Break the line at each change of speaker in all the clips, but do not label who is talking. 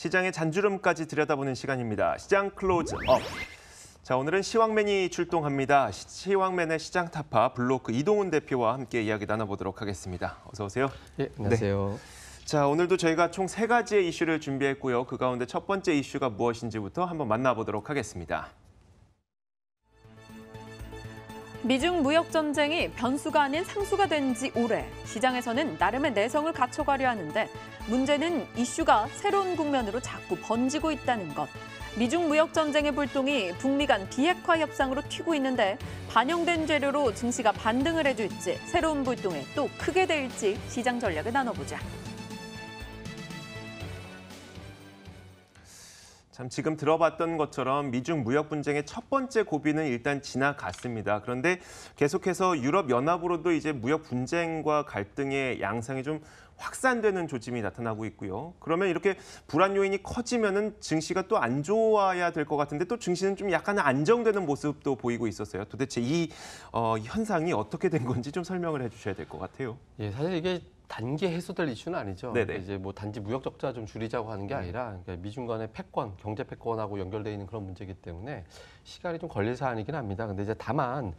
시장의 잔주름까지 들여다보는 시간입니다. 시장 클로즈업. 자, 오늘은 시황맨이 출동합니다. 시황맨의 시장 타파 블로크 이동훈 대표와 함께 이야기 나눠보도록 하겠습니다. 어서 오세요.
네, 안녕하세요.
네. 자, 오늘도 저희가 총 3가지의 이슈를 준비했고요. 그 가운데 첫 번째 이슈가 무엇인지부터 한번 만나보도록 하겠습니다.
미중 무역 전쟁이 변수가 아닌 상수가 된 지 오래. 시장에서는 나름의 내성을 갖춰가려 하는데 문제는 이슈가 새로운 국면으로 자꾸 번지고 있다는 것. 미중 무역 전쟁의 불똥이 북미 간 비핵화 협상으로 튀고 있는데 반영된 재료로 증시가 반등을 해줄지 새로운 불똥에 또 크게 될지 시장 전략을 나눠보자.
참 지금 들어봤던 것처럼 미중 무역 분쟁의 첫 번째 고비는 일단 지나갔습니다. 그런데 계속해서 유럽연합으로도 이제 무역 분쟁과 갈등의 양상이 좀 확산되는 조짐이 나타나고 있고요. 그러면 이렇게 불안 요인이 커지면은 증시가 또 안 좋아야 될 것 같은데 또 증시는 좀 약간 안정되는 모습도 보이고 있었어요. 도대체 이 현상이 어떻게 된 건지 좀 설명을 해주셔야 될 것 같아요.
예, 사실 이게 단기 해소될 이슈는 아니죠.
네네.
이제 뭐 단지 무역 적자 좀 줄이자고 하는 게 아니라 그러니까 미중 간의 패권, 경제 패권하고 연결돼 있는 그런 문제이기 때문에 시간이 좀 걸릴 사안이긴 합니다. 근데 이제 다만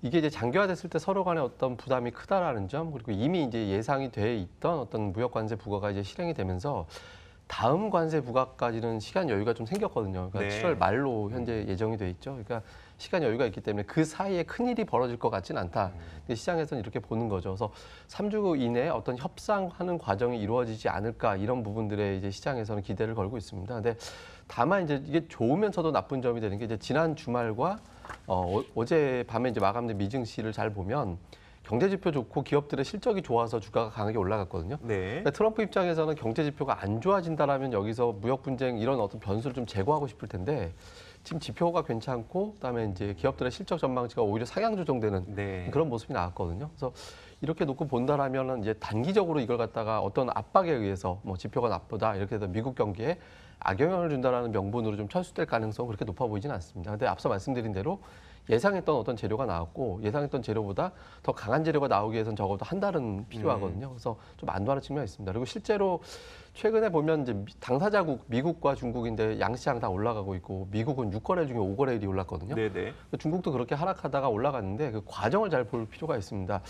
이게 이제 장기화됐을 때 서로 간의 어떤 부담이 크다라는 점, 그리고 이미 이제 예상이 돼 있던 어떤 무역 관세 부과가 이제 실행이 되면서 다음 관세 부과까지는 시간 여유가 좀 생겼거든요. 그러니까
네.
7월 말로 현재 예정이 돼 있죠. 그러니까 시간 여유가 있기 때문에 그 사이에 큰 일이 벌어질 것 같지는 않다. 시장에서는 이렇게 보는 거죠. 그래서 3주 이내에 어떤 협상하는 과정이 이루어지지 않을까 이런 부분들에 이제 시장에서는 기대를 걸고 있습니다. 근데 다만 이제 이게 좋으면서도 나쁜 점이 되는 게 이제 지난 주말과 어제 밤에 이제 마감된 미증시를 잘 보면 경제 지표 좋고 기업들의 실적이 좋아서 주가가 강하게 올라갔거든요.
네.
그러니까 트럼프 입장에서는 경제 지표가 안 좋아진다라면 여기서 무역 분쟁 이런 어떤 변수를 좀 제거하고 싶을 텐데 지금 지표가 괜찮고 그다음에 이제 기업들의 실적 전망치가 오히려 상향 조정되는
네.
그런 모습이 나왔거든요. 그래서 이렇게 놓고 본다라면은 이제 단기적으로 이걸 갖다가 어떤 압박에 의해서 뭐 지표가 나쁘다 이렇게 해서 미국 경기에 악영향을 준다라는 명분으로 좀 철수될 가능성은 그렇게 높아 보이지는 않습니다. 근데 앞서 말씀드린 대로 예상했던 어떤 재료가 나왔고 예상했던 재료보다 더 강한 재료가 나오기 위해서는 적어도 한 달은 필요하거든요. 그래서 좀 안도하는 측면이 있습니다. 그리고 실제로 최근에 보면 이제 당사자국 미국과 중국인데 양시장 다 올라가고 있고 미국은 6거래일 중에 5거래일이 올랐거든요.
네네.
중국도 그렇게 하락하다가 올라갔는데 그 과정을 잘 볼 필요가 있습니다.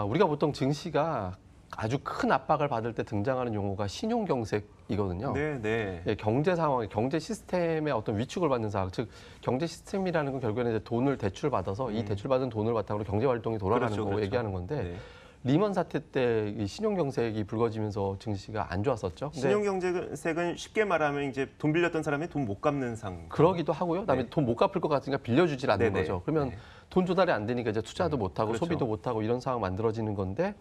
우리가 보통 증시가 아주 큰 압박을 받을 때 등장하는 용어가 신용경색이거든요.
네네.
예, 경제 상황, 경제 시스템의 어떤 위축을 받는 상황, 즉 경제 시스템이라는 건 결국에는 이제 돈을 대출받아서 이 대출받은 돈을 바탕으로 경제 활동이 돌아가는
그렇죠,
거
그렇죠.
얘기하는 건데
네.
리먼 사태 때 이 신용경색이 불거지면서 증시가 안 좋았었죠. 근데
신용경색은 쉽게 말하면 이제 돈 빌렸던 사람이 돈 못 갚는 상.
그러기도 하고요. 그다음에
네.
돈 못 갚을 것 같으니까 빌려주질 않는
네네.
거죠. 그러면
네.
돈 조달이 안 되니까 이제 투자도 못 하고
그렇죠.
소비도 못 하고 이런 상황 만들어지는 건데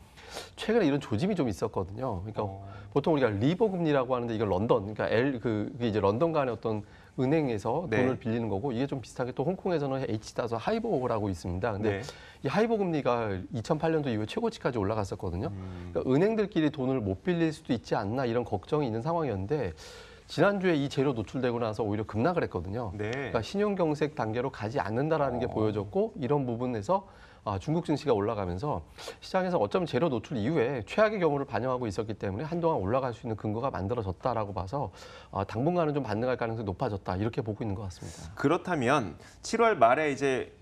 최근에 이런 조짐이 좀 있었거든요. 그러니까 보통 우리가 리버 금리라고 하는데 이걸 런던, 그러니까 그게 이제 런던 간의 어떤 은행에서
네.
돈을 빌리는 거고 이게 좀 비슷하게 또 홍콩에서는 H-따서 하이보라고 있습니다. 근데
네.
이 하이보 금리가 2008년도 이후에 최고치까지 올라갔었거든요. 그러니까 은행들끼리 돈을 못 빌릴 수도 있지 않나 이런 걱정이 있는 상황이었는데 지난주에 이 재료 노출되고 나서 오히려 급락을 했거든요.
네.
그러니까 신용경색 단계로 가지 않는다라는 게 보여졌고 이런 부분에서 중국 증시가 올라가면서 시장에서 어쩌면 재료 노출 이후에 최악의 경우를 반영하고 있었기 때문에 한동안 올라갈 수 있는 근거가 만들어졌다라고 봐서 당분간은 좀 반등할 가능성이 높아졌다 이렇게 보고 있는 것 같습니다.
그렇다면 7월 말에 이제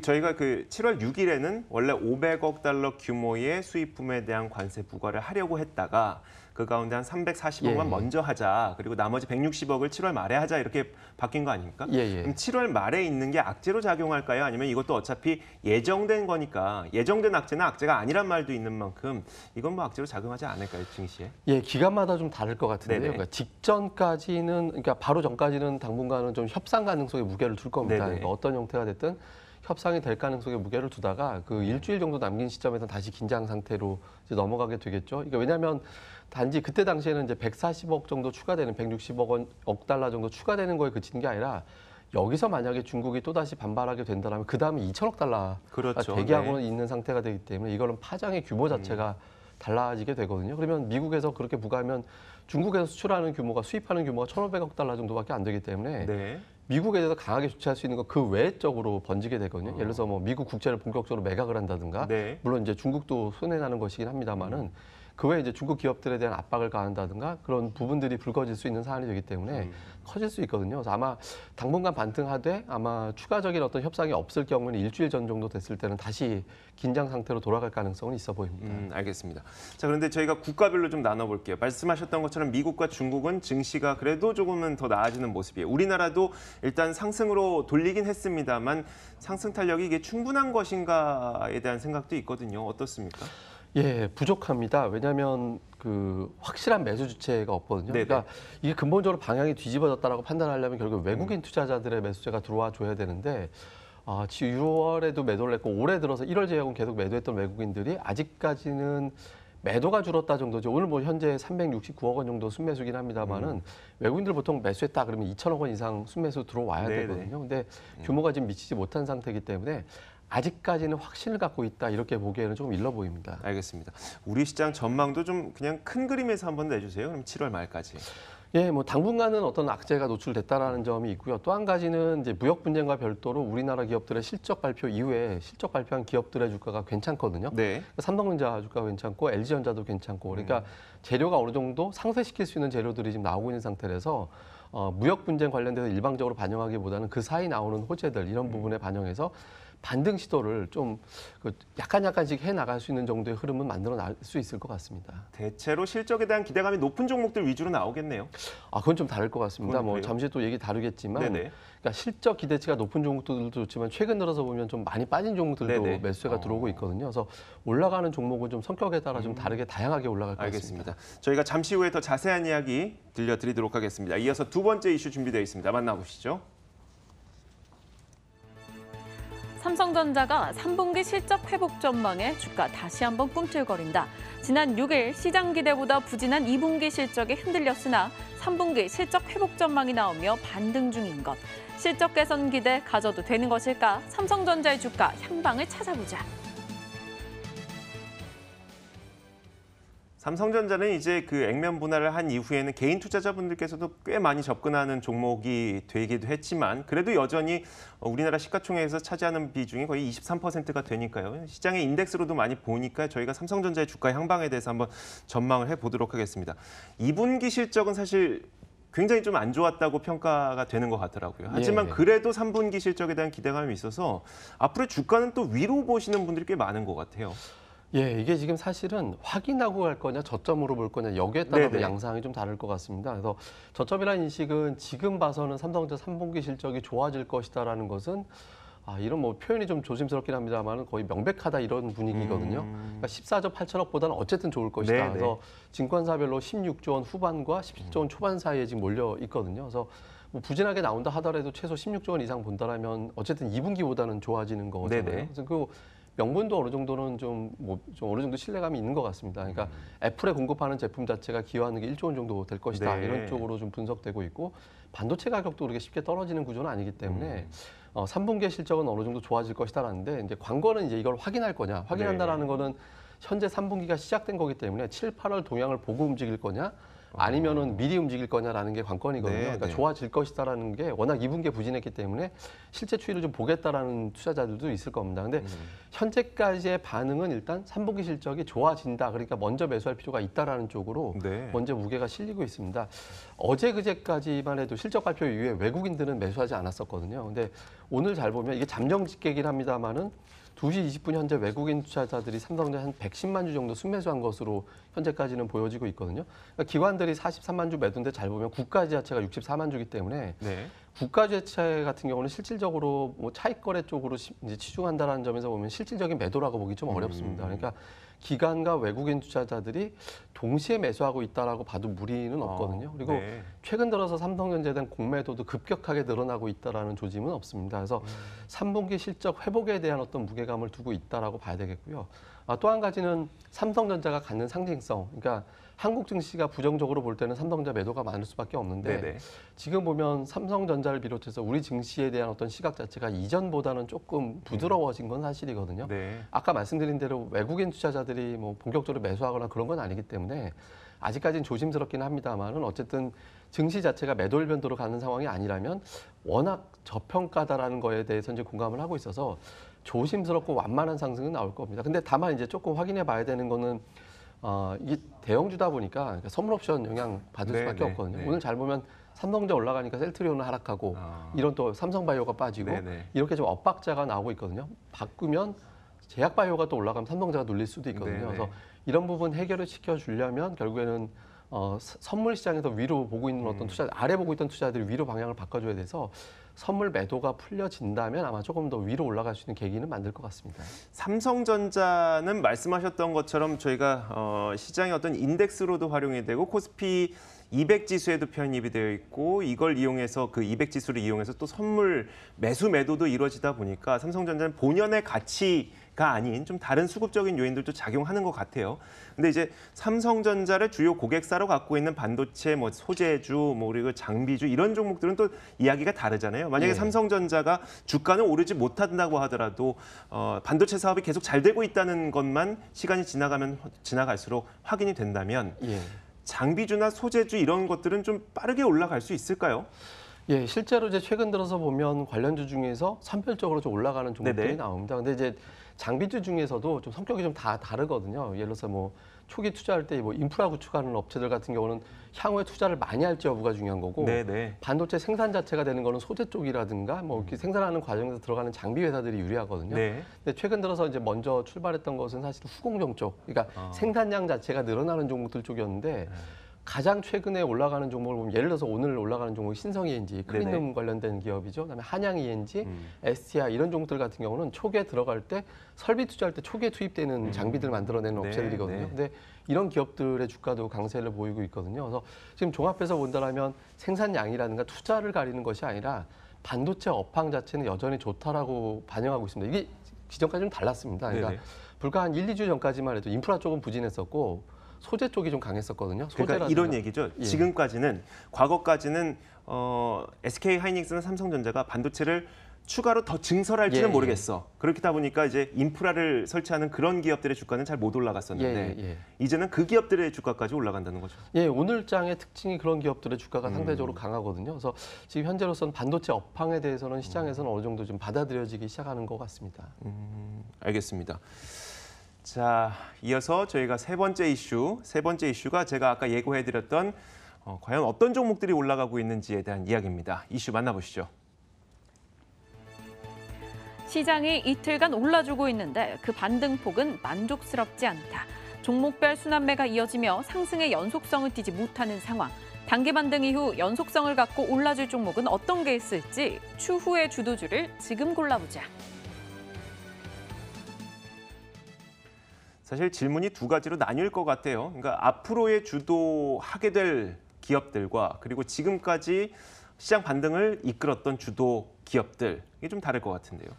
저희가 그 7월 6일에는 원래 500억 달러 규모의 수입품에 대한 관세 부과를 하려고 했다가 그 가운데 한 340억만
예.
먼저 하자. 그리고 나머지 160억을 7월 말에 하자 이렇게 바뀐 거 아닙니까?
예.
그럼 7월 말에 있는 게 악재로 작용할까요? 아니면 이것도 어차피 예정된 거니까 예정된 악재는 악재가 아니란 말도 있는 만큼 이건 뭐 악재로 작용하지 않을까요, 증시에?
예, 기간마다 좀 다를 것 같은데요.
네네.
그러니까 직전까지는, 그러니까 바로 전까지는 당분간은 좀 협상 가능성에 무게를 둘 겁니다.
네네.
그러니까 어떤 형태가 됐든 협상이 될 가능성에 무게를 두다가 그 일주일 정도 남긴 시점에서 다시 긴장 상태로 이제 넘어가게 되겠죠. 그러니까 왜냐하면 단지 그때 당시에는 이제 140억 정도 추가되는 160억 달러 정도 추가되는 거에 그치는 게 아니라 여기서 만약에 중국이 또다시 반발하게 된다면 그 다음에 2천억 달러가
그렇죠.
대기하고는 있는 상태가 되기 때문에 이거는 파장의 규모 자체가 달라지게 되거든요. 그러면 미국에서 그렇게 부과하면 중국에서 수출하는 규모가 수입하는 규모가 1,500억 달러 정도밖에 안 되기 때문에
네.
미국에 대해서 강하게 조치할 수 있는 건 그 외적으로 번지게 되거든요. 예를 들어서 뭐 미국 국채를 본격적으로 매각을 한다든가
네.
물론 이제 중국도 손해나는 것이긴 합니다만은 그 외에 이제 중국 기업들에 대한 압박을 가한다든가 그런 부분들이 불거질 수 있는 사안이 되기 때문에 커질 수 있거든요. 그래서 아마 당분간 반등하되 아마 추가적인 어떤 협상이 없을 경우는 일주일 전 정도 됐을 때는 다시 긴장 상태로 돌아갈 가능성은 있어 보입니다.
알겠습니다. 자, 그런데 저희가 국가별로 좀 나눠볼게요. 말씀하셨던 것처럼 미국과 중국은 증시가 그래도 조금은 더 나아지는 모습이에요. 우리나라도 일단 상승으로 돌리긴 했습니다만 상승 탄력이 이게 충분한 것인가에 대한 생각도 있거든요. 어떻습니까?
예, 부족합니다. 왜냐하면 그 확실한 매수 주체가 없거든요.
네네.
그러니까 이게 근본적으로 방향이 뒤집어졌다라고 판단하려면 결국 외국인 투자자들의 매수세가 들어와 줘야 되는데 6월에도 매도를 했고 올해 들어서 1월 제약은 계속 매도했던 외국인들이 아직까지는 매도가 줄었다 정도죠. 오늘 뭐 현재 369억 원 정도 순매수긴 합니다만은 외국인들 보통 매수했다 그러면 2천억 원 이상 순매수 들어와야
네네.
되거든요. 근데 규모가 지금 미치지 못한 상태이기 때문에 아직까지는 확신을 갖고 있다 이렇게 보기에는 조금 일러 보입니다.
알겠습니다. 우리 시장 전망도 좀 그냥 큰 그림에서 한번 내주세요. 그럼 7월 말까지.
예, 뭐 당분간은 어떤 악재가 노출됐다라는 점이 있고요. 또 한 가지는 이제 무역 분쟁과 별도로 우리나라 기업들의 실적 발표 이후에 실적 발표한 기업들의 주가가 괜찮거든요.
네.
삼성전자 주가가 괜찮고 LG전자도 괜찮고 그러니까 재료가 어느 정도 상쇄시킬 수 있는 재료들이 지금 나오고 있는 상태라서 무역 분쟁 관련돼서 일방적으로 반영하기보다는 그 사이 나오는 호재들 이런 부분에 반영해서 반등 시도를 좀 약간씩 해 나갈 수 있는 정도의 흐름은 만들어 낼 수 있을 것 같습니다.
대체로 실적에 대한 기대감이 높은 종목들 위주로 나오겠네요.
그건 좀 다를 것 같습니다.
그건
뭐
그래요?
잠시 또 얘기 다루겠지만,
네네.
그러니까 실적 기대치가 높은 종목들도 좋지만 최근 들어서 보면 좀 많이 빠진 종목들도
네네.
매수세가 들어오고 있거든요. 그래서 올라가는 종목은 좀 성격에 따라 좀 다르게 다양하게 올라갈 것 같습니다.
알겠습니다. 저희가 잠시 후에 더 자세한 이야기 들려드리도록 하겠습니다. 이어서 두 번째 이슈 준비되어 있습니다. 만나보시죠.
삼성전자가 3분기 실적 회복 전망에 주가 다시 한번 꿈틀거린다. 지난 6일 시장 기대보다 부진한 2분기 실적이 흔들렸으나 3분기 실적 회복 전망이 나오며 반등 중인 것. 실적 개선 기대 가져도 되는 것일까? 삼성전자의 주가 향방을 찾아보자.
삼성전자는 이제 그 액면 분할을 한 이후에는 개인 투자자분들께서도 꽤 많이 접근하는 종목이 되기도 했지만 그래도 여전히 우리나라 시가총액에서 차지하는 비중이 거의 23%가 되니까요. 시장의 인덱스로도 많이 보니까 저희가 삼성전자의 주가 향방에 대해서 한번 전망을 해보도록 하겠습니다. 2분기 실적은 사실 굉장히 좀 안 좋았다고 평가가 되는 것 같더라고요. 하지만
예.
그래도 3분기 실적에 대한 기대감이 있어서 앞으로 주가는 또 위로 보시는 분들이 꽤 많은 것 같아요.
예, 이게 지금 사실은 확인하고 갈 거냐, 저점으로 볼 거냐, 여기에 따라서
네네.
양상이 좀 다를 것 같습니다. 그래서 저점이라는 인식은 지금 봐서는 삼성전자 3분기 실적이 좋아질 것이다라는 것은 이런 뭐 표현이 좀 조심스럽긴 합니다만 거의 명백하다 이런 분위기거든요. 그러니까 14조 8천억보다는 어쨌든 좋을 것이다.
네네.
그래서 증권사별로 16조 원 후반과 17조 원 초반 사이에 지금 몰려 있거든요. 그래서 뭐 부진하게 나온다 하더라도 최소 16조 원 이상 본다라면 어쨌든 2분기보다는 좋아지는 거잖아요.
네네.
그래서 그 명분도 어느 정도는 좀 어느 정도 신뢰감이 있는 것 같습니다. 그러니까 애플에 공급하는 제품 자체가 기여하는 게 1조 원 정도 될 것이다.
네.
이런 쪽으로 좀 분석되고 있고 반도체 가격도 그렇게 쉽게 떨어지는 구조는 아니기 때문에 3분기의 실적은 어느 정도 좋아질 것이다라는데 이제 관건은 이제 이걸 확인할 거냐. 확인한다라는 거는 현재 3분기가 시작된 거기 때문에 7, 8월 동향을 보고 움직일 거냐. 아니면은 미리 움직일 거냐라는 게 관건이거든요.
네,
그러니까
네.
좋아질 것이다라는 게 워낙 2분기에 부진했기 때문에 실제 추이를 좀 보겠다라는 투자자들도 있을 겁니다. 근데 현재까지의 반응은 일단 3분기 실적이 좋아진다. 그러니까 먼저 매수할 필요가 있다라는 쪽으로
네.
먼저 무게가 실리고 있습니다. 어제 그제까지만 해도 실적 발표 이후에 외국인들은 매수하지 않았었거든요. 근데 오늘 잘 보면 이게 잠정 집계긴 합니다만은 2시 20분 현재 외국인 투자자들이 삼성전자 한 110만 주 정도 순매수한 것으로 현재까지는 보여지고 있거든요. 그러니까 기관들이 43만 주 매도인데 잘 보면 국가지 자체가 64만 주기 때문에
네.
국가주택 같은 경우는 실질적으로 뭐 차익 거래 쪽으로 이제 치중한다라는 점에서 보면 실질적인 매도라고 보기 좀 어렵습니다. 그러니까 기관과 외국인 투자자들이 동시에 매수하고 있다라고 봐도 무리는 없거든요. 그리고
네.
최근 들어서 삼성전자에 대한 공매도도 급격하게 늘어나고 있다라는 조짐은 없습니다. 그래서 3분기 실적 회복에 대한 어떤 무게감을 두고 있다라고 봐야 되겠고요. 또 한 가지는 삼성전자가 갖는 상징성. 그러니까 한국 증시가 부정적으로 볼 때는 삼성전자 매도가 많을 수밖에 없는데
네네.
지금 보면 삼성전자를 비롯해서 우리 증시에 대한 어떤 시각 자체가 이전보다는 조금 부드러워진 건 사실이거든요.
네.
아까 말씀드린 대로 외국인 투자자들이 뭐 본격적으로 매수하거나 그런 건 아니기 때문에 아직까지는 조심스럽긴 합니다만은 어쨌든 증시 자체가 매도일 변도로 가는 상황이 아니라면 워낙 저평가다라는 거에 대해서 이제 공감을 하고 있어서 조심스럽고 완만한 상승은 나올 겁니다. 근데 다만 이제 조금 확인해 봐야 되는 거는 이게 대형주다 보니까 그러니까 선물 옵션 영향 받을
네,
수밖에
네,
없거든요.
네.
오늘 잘 보면 삼성전자 올라가니까 셀트리온은 하락하고 이런 또 삼성바이오가 빠지고
네, 네.
이렇게 좀 엇박자가 나오고 있거든요. 바꾸면 제약바이오가 또 올라가면 삼성전자가 눌릴 수도 있거든요.
네, 네.
그래서 이런 부분 해결을 시켜주려면 결국에는 선물 시장에서 위로 보고 있는 어떤 투자, 아래 보고 있던 투자들이 위로 방향을 바꿔줘야 돼서 선물 매도가 풀려진다면 아마 조금 더 위로 올라갈 수 있는 계기는 만들 것 같습니다.
삼성전자는 말씀하셨던 것처럼 저희가 시장의 어떤 인덱스로도 활용이 되고 코스피 200 지수에도 편입이 되어 있고 이걸 이용해서 그 200 지수를 이용해서 또 선물 매수 매도도 이루어지다 보니까 삼성전자는 본연의 가치가 아닌 좀 다른 수급적인 요인들도 작용하는 것 같아요. 근데 이제 삼성전자를 주요 고객사로 갖고 있는 반도체, 뭐 소재주, 뭐 그리고 장비주 이런 종목들은 또 이야기가 다르잖아요. 만약에
예.
삼성전자가 주가는 오르지 못한다고 하더라도 반도체 사업이 계속 잘 되고 있다는 것만 시간이 지나갈수록 확인이 된다면
예.
장비주나 소재주 이런 것들은 좀 빠르게 올라갈 수 있을까요?
예, 실제로 이제 최근 들어서 보면 관련주 중에서 선별적으로 좀 올라가는 종목들이
네네.
나옵니다. 근데 이제 장비주 중에서도 좀 성격이 좀 다 다르거든요. 예를 들어서 뭐 초기 투자할 때 뭐 인프라 구축하는 업체들 같은 경우는 향후에 투자를 많이 할지 여부가 중요한 거고
네네.
반도체 생산 자체가 되는 거는 소재 쪽이라든가 뭐 이렇게 생산하는 과정에서 들어가는 장비 회사들이 유리하거든요.
네.
근데 최근 들어서 이제 먼저 출발했던 것은 사실 후공정 쪽, 그러니까 생산량 자체가 늘어나는 종목들 쪽이었는데 가장 최근에 올라가는 종목을 보면 예를 들어서 오늘 올라가는 종목이 신성 ENG, 클린룸
네네.
관련된 기업이죠. 그다음에 한양 ENG, STI 이런 종목들 같은 경우는 초기에 들어갈 때 설비 투자할 때 초기에 투입되는 장비들 만들어내는
네,
업체들이거든요.
네.
근데 이런 기업들의 주가도 강세를 보이고 있거든요. 그래서 지금 종합해서 본다면 생산량이라든가 투자를 가리는 것이 아니라 반도체 업황 자체는 여전히 좋다라고 반영하고 있습니다. 이게 기존까지 좀 달랐습니다. 그러니까
네네.
불과 한 1, 2주 전까지만 해도 인프라 쪽은 부진했었고 소재 쪽이 좀 강했었거든요.
그러니까 이런 얘기죠.
예.
지금까지는 과거까지는 SK 하이닉스나 삼성전자가 반도체를 추가로 더 증설할지는
예,
모르겠어. 그렇다 보니까 이제 인프라를 설치하는 그런 기업들의 주가는 잘 못 올라갔었는데
예.
이제는 그 기업들의 주가까지 올라간다는 거죠.
예, 오늘 장의 특징이 그런 기업들의 주가가 상대적으로 강하거든요. 그래서 지금 현재로서는 반도체 업황에 대해서는 시장에서는 어느 정도 좀 받아들여지기 시작하는 것 같습니다.
알겠습니다. 자, 이어서 저희가 세 번째 이슈가 제가 아까 예고해드렸던 과연 어떤 종목들이 올라가고 있는지에 대한 이야기입니다. 이슈 만나보시죠.
시장이 이틀간 올라주고 있는데 그 반등폭은 만족스럽지 않다. 종목별 순환매가 이어지며 상승의 연속성을 띠지 못하는 상황. 단기 반등 이후 연속성을 갖고 올라줄 종목은 어떤 게 있을지 추후의 주도주를 지금 골라보자.
사실 질문이 두 가지로 나뉠 것 같아요. 그러니까 앞으로의 주도하게 될 기업들과 그리고 지금까지 시장 반등을 이끌었던 주도 기업들 이게 좀 다를 것 같은데요.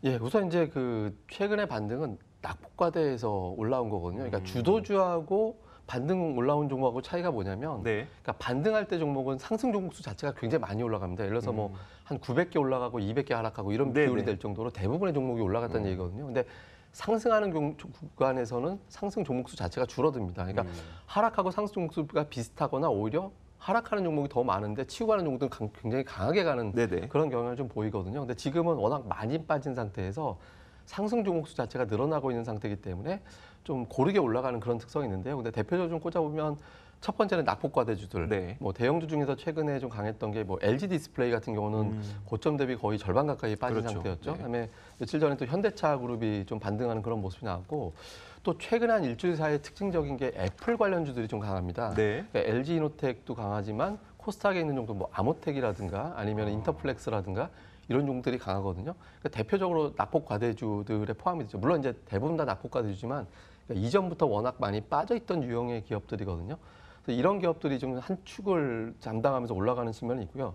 예, 우선 이제 그 최근의 반등은 낙폭과대에서 올라온 거거든요. 그러니까 주도주하고 반등 올라온 종목하고 차이가 뭐냐면,
네.
그러니까 반등할 때 종목은 상승 종목 수 자체가 굉장히 많이 올라갑니다. 예를 들어서 뭐 한 900개 올라가고 200개 하락하고 이런
네네.
비율이 될 정도로 대부분의 종목이 올라갔다는 얘기거든요. 근데 상승하는 구간에서는 상승 종목 수 자체가 줄어듭니다. 그러니까 하락하고 상승 종목 수가 비슷하거나 오히려 하락하는 종목이 더 많은데 치고 가는 종목들은 굉장히 강하게 가는
네네.
그런 경향을 좀 보이거든요. 근데 지금은 워낙 많이 빠진 상태에서 상승 종목 수 자체가 늘어나고 있는 상태이기 때문에 좀 고르게 올라가는 그런 특성이 있는데요. 근데 대표적으로 좀 꽂아보면 첫 번째는 낙폭과대주들.
네.
뭐 대형주 중에서 최근에 좀 강했던 게 뭐 LG 디스플레이 같은 경우는 고점 대비 거의 절반 가까이 빠진
그렇죠.
상태였죠.
네.
그다음에 며칠 전에 또 현대차 그룹이 좀 반등하는 그런 모습이 나왔고 또 최근 한 일주일 사이에 특징적인 게 애플 관련주들이 좀 강합니다.
네.
그러니까 LG 이노텍도 강하지만 코스닥에 있는 정도 뭐 아모텍이라든가 아니면 인터플렉스라든가 이런 종들이 강하거든요. 그러니까 대표적으로 낙폭 과대주들에 포함이 되죠. 물론 이제 대부분 다 낙폭 과대주지만 그러니까 이전부터 워낙 많이 빠져 있던 유형의 기업들이거든요. 그래서 이런 기업들이 좀 한 축을 담당하면서 올라가는 측면이 있고요.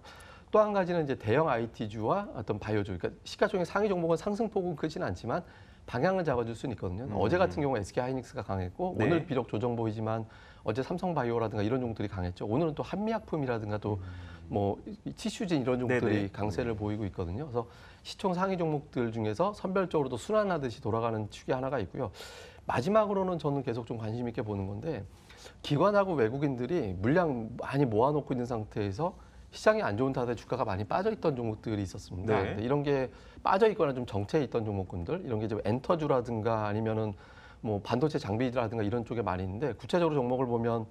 또 한 가지는 이제 대형 IT주와 어떤 바이오주, 그러니까 시가총액 상위 종목은 상승폭은 크지는 않지만 방향을 잡아줄 수는 있거든요. 어제 같은 경우 SK 하이닉스가 강했고
네.
오늘 비록 조정 보이지만 어제 삼성바이오라든가 이런 종들이 강했죠. 오늘은 또 한미약품이라든가 또 뭐 티슈진 이런 종들이
네네.
강세를 보이고 있거든요. 그래서 시총 상위 종목들 중에서 선별적으로도 순환하듯이 돌아가는 축이 하나가 있고요. 마지막으로는 저는 계속 좀 관심 있게 보는 건데 기관하고 외국인들이 물량 많이 모아놓고 있는 상태에서 시장이 안 좋은 탓에 주가가 많이 빠져있던 종목들이 있었습니다.
네.
근데 이런 게 빠져있거나 좀 정체해 있던 종목군들, 이런 게 좀 엔터주라든가 아니면은 뭐 반도체 장비라든가 이런 쪽에 많이 있는데 구체적으로 종목을 보면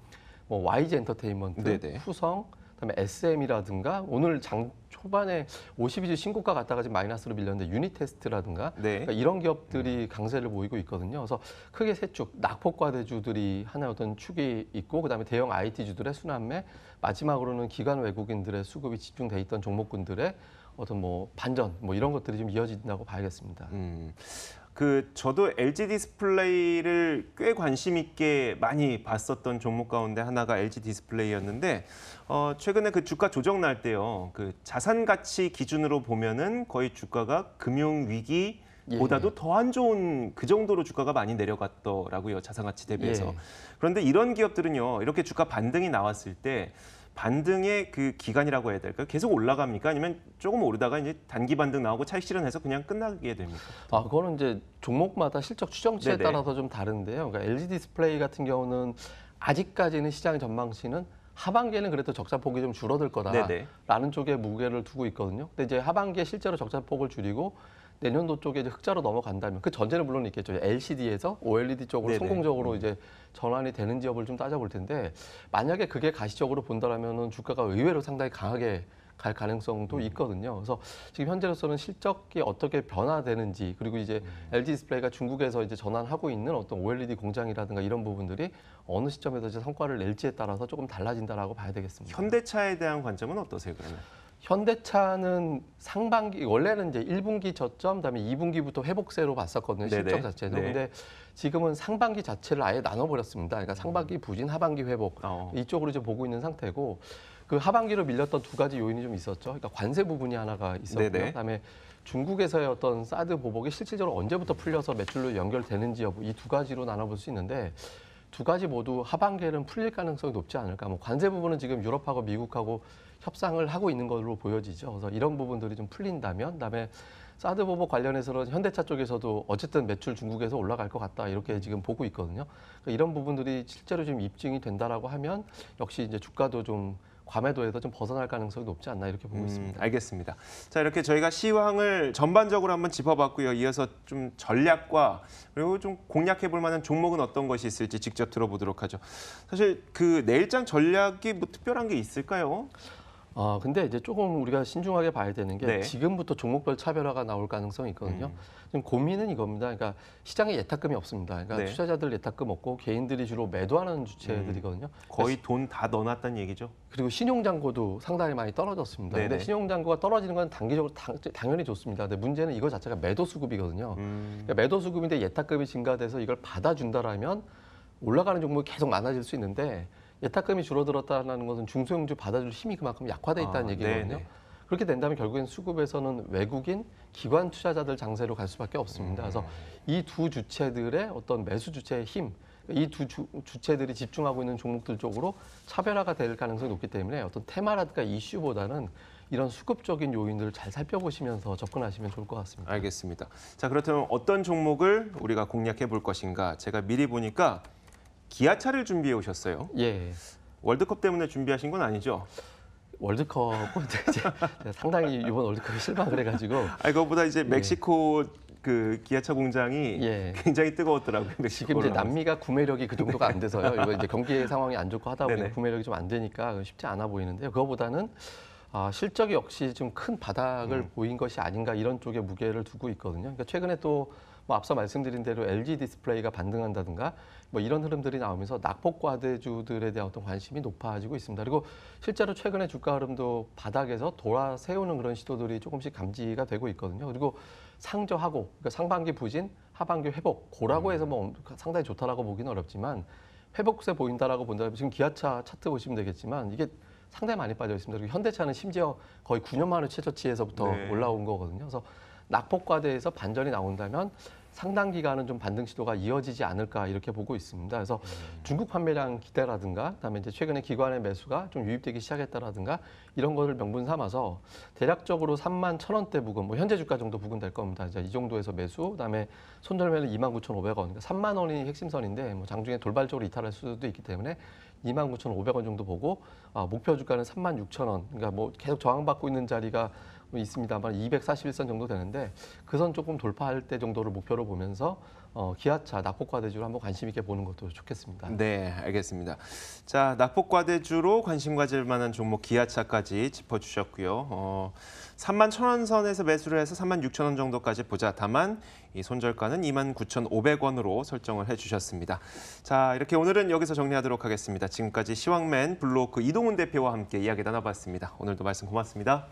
뭐 YG 엔터테인먼트,
네네.
후성, 그다음에 SM이라든가 오늘 장 초반에 52주 신고가 갔다가 지금 마이너스로 밀렸는데 유니테스트라든가
네.
그러니까 이런 기업들이 강세를 보이고 있거든요. 그래서 크게 세 축, 낙폭과대주들이 하나의 어떤 축이 있고 그다음에 대형 IT주들의 순환매, 마지막으로는 기관 외국인들의 수급이 집중돼 있던 종목군들의 어떤 뭐 반전 뭐 이런 것들이 좀 이어진다고 봐야겠습니다.
저도 LG 디스플레이를 꽤 관심 있게 많이 봤었던 종목 가운데 하나가 LG 디스플레이였는데 최근에 그 주가 조정 날 때요. 그 자산 가치 기준으로 보면은 거의 주가가 금융 위기 보다도 더 안 좋은 그 정도로 주가가 많이 내려갔더라고요. 자산 가치 대비해서.
예.
그런데 이런 기업들은요. 이렇게 주가 반등이 나왔을 때 반등의 그 기간이라고 해야 될까요? 계속 올라갑니까? 아니면 조금 오르다가 이제 단기 반등 나오고 차익 실현해서 그냥 끝나게 됩니까?
그거는 이제 종목마다 실적 추정치에
네네.
따라서 좀 다른데요. 그러니까 LG 디스플레이 같은 경우는 아직까지는 시장 전망치는 하반기에는 그래도 적자폭이 좀 줄어들
네네.
거다라는 쪽에 무게를 두고 있거든요. 근데 이제 하반기에 실제로 적자폭을 줄이고 내년도 쪽에 이제 흑자로 넘어간다면 그 전제는 물론 있겠죠. LCD에서 OLED 쪽으로
네네.
성공적으로 이제 전환이 되는지 여부를 좀 따져볼 텐데 만약에 그게 가시적으로 본다라면은 주가가 의외로 상당히 강하게 갈 가능성도 있거든요. 그래서 지금 현재로서는 실적이 어떻게 변화되는지 그리고 이제 LG 디스플레이가 중국에서 이제 전환하고 있는 어떤 OLED 공장이라든가 이런 부분들이 어느 시점에서 이제 성과를 낼지에 따라서 조금 달라진다라고 봐야 되겠습니다.
현대차에 대한 관점은 어떠세요, 그러면?
현대차는 상반기 원래는 이제 1분기 저점 그다음에 2분기부터 회복세로 봤었거든요.
네네.
실적 자체도.
네.
근데 지금은 상반기 자체를 아예 나눠 버렸습니다. 그러니까 상반기 부진, 하반기 회복 이쪽으로 이제 보고 있는 상태고 그 하반기로 밀렸던 두 가지 요인이 좀 있었죠. 그러니까 관세 부분이 하나가 있었고요.
네네.
그다음에 중국에서의 어떤 사드 보복이 실질적으로 언제부터 풀려서 매출로 연결되는지 여부 이 두 가지로 나눠볼 수 있는데 두 가지 모두 하반기에는 풀릴 가능성이 높지 않을까. 뭐 관세 부분은 지금 유럽하고 미국하고 협상을 하고 있는 걸로 보여지죠. 그래서 이런 부분들이 좀 풀린다면, 그다음에 사드 보복 관련해서는 현대차 쪽에서도 어쨌든 매출 중국에서 올라갈 것 같다 이렇게 지금 보고 있거든요. 그러니까 이런 부분들이 실제로 좀 입증이 된다라고 하면 역시 이제 주가도 좀 과매도에서 좀 벗어날 가능성이 높지 않나 이렇게 보고 있습니다.
알겠습니다. 자, 이렇게 저희가 시황을 전반적으로 한번 짚어봤고요. 이어서 좀 전략과 그리고 좀 공략해 볼 만한 종목은 어떤 것이 있을지 직접 들어보도록 하죠. 사실 그 내일장 전략이 뭐 특별한 게 있을까요?
근데 이제 조금 우리가 신중하게 봐야 되는 게
네.
지금부터 종목별 차별화가 나올 가능성이 있거든요. 지금 고민은 이겁니다. 그러니까 시장에 예탁금이 없습니다. 그러니까
네.
투자자들 예탁금 없고 개인들이 주로 매도하는 주체들이거든요.
거의 돈 다 넣어놨다는 얘기죠.
그리고 신용잔고도 상당히 많이 떨어졌습니다.
네네.
근데 신용잔고가 떨어지는 건 단기적으로 당연히 좋습니다. 근데 문제는 이거 자체가 매도 수급이거든요. 그러니까 매도 수급인데 예탁금이 증가돼서 이걸 받아준다라면 올라가는 종목이 계속 많아질 수 있는데 예탁금이 줄어들었다는 것은 중소형주 받아줄 힘이 그만큼 약화돼 있다는 얘기거든요.
네네.
그렇게 된다면 결국엔 수급에서는 외국인 기관 투자자들 장세로 갈 수밖에 없습니다. 그래서 이 두 주체들의 어떤 매수 주체의 힘, 이 두 주체들이 집중하고 있는 종목들 쪽으로 차별화가 될 가능성이 높기 때문에 어떤 테마라든가 이슈보다는 이런 수급적인 요인들을 잘 살펴보시면서 접근하시면 좋을 것 같습니다.
알겠습니다. 자, 그렇다면 어떤 종목을 우리가 공략해 볼 것인가? 제가 미리 보니까 기아차를 준비해 오셨어요.
예.
월드컵 때문에 준비하신 건 아니죠?
월드컵은 이제 제가 상당히 이번 월드컵에 실망을 해가지고
그것보다 이제 멕시코 그 기아차 공장이
예.
굉장히 뜨거웠더라고요.
지금
멕시코로
이제
나와서.
남미가 구매력이 그 정도가 안 돼서요. 이거 이제 경기 상황이 안 좋고 하다 보니
네네.
구매력이 좀 안 되니까 쉽지 않아 보이는데요. 그거보다는 실적이 역시 좀 큰 바닥을 보인 것이 아닌가 이런 쪽에 무게를 두고 있거든요. 그러니까 최근에 또 뭐 앞서 말씀드린 대로 LG 디스플레이가 반등한다든가 뭐 이런 흐름들이 나오면서 낙폭과대주들에 대한 어떤 관심이 높아지고 있습니다. 그리고 실제로 최근에 주가 흐름도 바닥에서 돌아세우는 그런 시도들이 조금씩 감지가 되고 있거든요. 그리고 상저하고 그러니까 상반기 부진, 하반기 회복, 고라고 해서 뭐 상당히 좋다라고 보기는 어렵지만 회복세 보인다라고 본다면 지금 기아차 차트 보시면 되겠지만 이게 상당히 많이 빠져 있습니다. 그리고 현대차는 심지어 거의 9년 만에 최저치에서부터
네.
올라온 거거든요. 그래서 낙폭과대에서 반전이 나온다면 상당 기간은 좀 반등 시도가 이어지지 않을까 이렇게 보고 있습니다. 그래서 중국 판매량 기대라든가 그다음에 이제 최근에 기관의 매수가 좀 유입되기 시작했다라든가 이런 것을 명분 삼아서 대략적으로 31,000원대 부근, 뭐 현재 주가 정도 부근 될 겁니다. 이제 이 정도에서 매수, 그다음에 손절매는 29,500원, 그러니까 3만 원이 핵심선인데 뭐 장중에 돌발적으로 이탈할 수도 있기 때문에 29,500원 정도 보고 목표 주가는 36,000원, 그러니까 뭐 계속 저항받고 있는 자리가 있습니다만 241선 정도 되는데 그 선 조금 돌파할 때 정도를 목표로 보면서 기아차, 낙폭과대주로 한번 관심 있게 보는 것도 좋겠습니다.
네, 알겠습니다. 자, 낙폭과대주로 관심 가질 만한 종목 기아차까지 짚어주셨고요. 3만 1,000원 선에서 매수를 해서 3만 6천 원 정도까지 보자. 다만 이 손절가는 2만 9,500원으로 설정을 해주셨습니다. 자, 이렇게 오늘은 여기서 정리하도록 하겠습니다. 지금까지 시황맨 블로크 이동훈 대표와 함께 이야기 나눠봤습니다. 오늘도 말씀 고맙습니다.